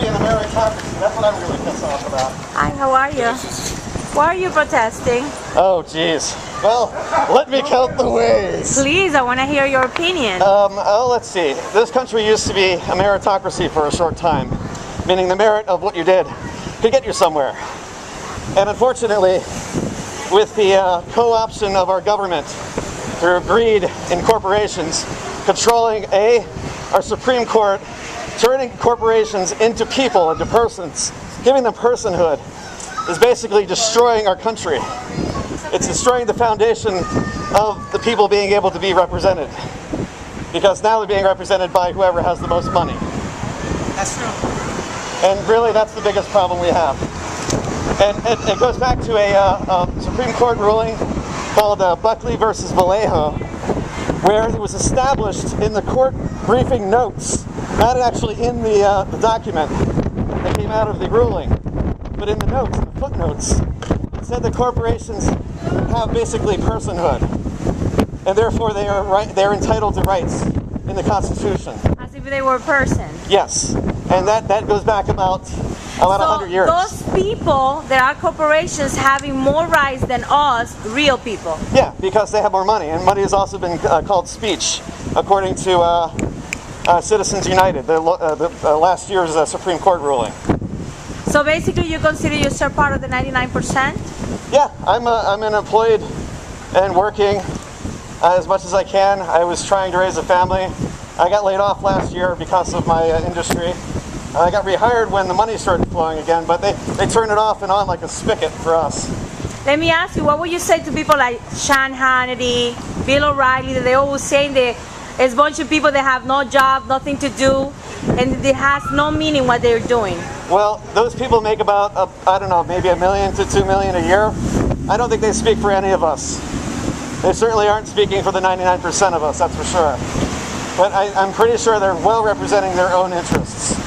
be an meritocracy. That's what I'm really pissed off about. Hi, how are you? Why are you protesting? Oh, geez. Well, let me count the ways. Please, I want to hear your opinion. Let's see. This country used to be a meritocracy for a short time, meaning the merit of what you did could get you somewhere. And unfortunately, with the co-option of our government through greed in corporations, controlling our Supreme Court, turning corporations into people, into persons, giving them personhood, is basically destroying our country. It's destroying the foundation of the people being able to be represented. Because now they're being represented by whoever has the most money. That's true. And really, that's the biggest problem we have. And it goes back to a Supreme Court ruling called Buckley versus Vallejo, where it was established in the court briefing notes, not actually in the document that came out of the ruling, but in the notes, in the footnotes, it said that corporations have basically personhood, and therefore they're entitled to rights in the Constitution. As if they were a person. Yes, and that goes back about 100 years. Those people that are corporations having more rights than us, real people. Yeah, because they have more money, and money has also been called speech, according to Citizens United, the last year's Supreme Court ruling. So basically, you consider yourself part of the 99%? Yeah, I'm unemployed and working as much as I can. I was trying to raise a family. I got laid off last year because of my industry. I got rehired when the money started flowing again, but they turned it off and on like a spigot for us. Let me ask you, what would you say to people like Sean Hannity, Bill O'Reilly, that they always saying that it's a bunch of people that have no job, nothing to do, and it has no meaning what they're doing? Well, those people make about, I don't know, maybe $1 million to $2 million a year. I don't think they speak for any of us. They certainly aren't speaking for the 99% of us, that's for sure. But I'm pretty sure they're well representing their own interests,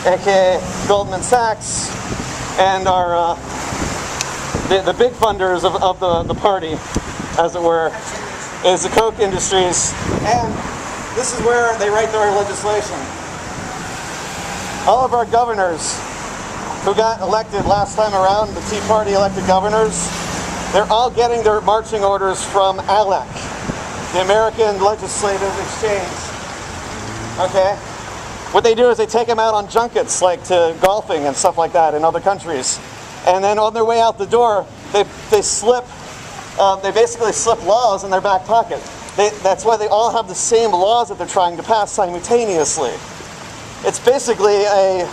aka Goldman Sachs and our the big funders of the party, as it were, is the Koch Industries, and this is where they write their legislation. All of our governors who got elected last time around, the Tea Party elected governors, they're all getting their marching orders from ALEC, the American Legislative Exchange. Okay? What they do is they take them out on junkets, like to golfing and stuff like that in other countries. And then on their way out the door, they basically slip laws in their back pocket. That's why they all have the same laws that they're trying to pass simultaneously. It's basically a,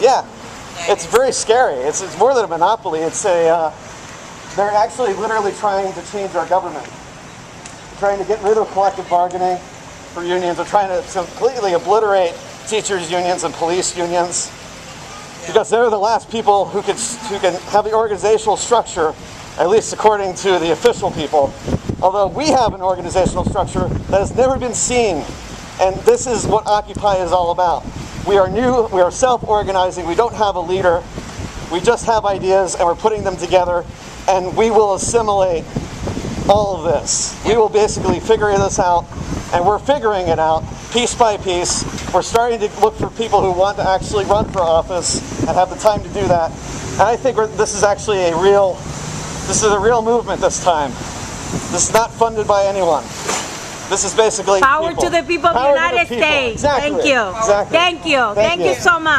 yeah, it's very scary. It's more than a monopoly. It's they're actually literally trying to change our government. They're trying to get rid of collective bargaining for unions. They're trying to completely obliterate teachers' unions and police unions, because they're the last people who can have the organizational structure, at least according to the official people. Although we have an organizational structure that has never been seen, and this is what Occupy is all about. We are new, we are self-organizing, we don't have a leader, we just have ideas and we're putting them together, and we will assimilate all of this. We will basically figure this out, and we're figuring it out piece by piece. We're starting to look for people who want to actually run for office and have the time to do that. And I think this is actually a real movement this time. This is not funded by anyone. This is basically power to the people of the United States. Exactly. Thank you. Exactly. Thank you. Thank you so much.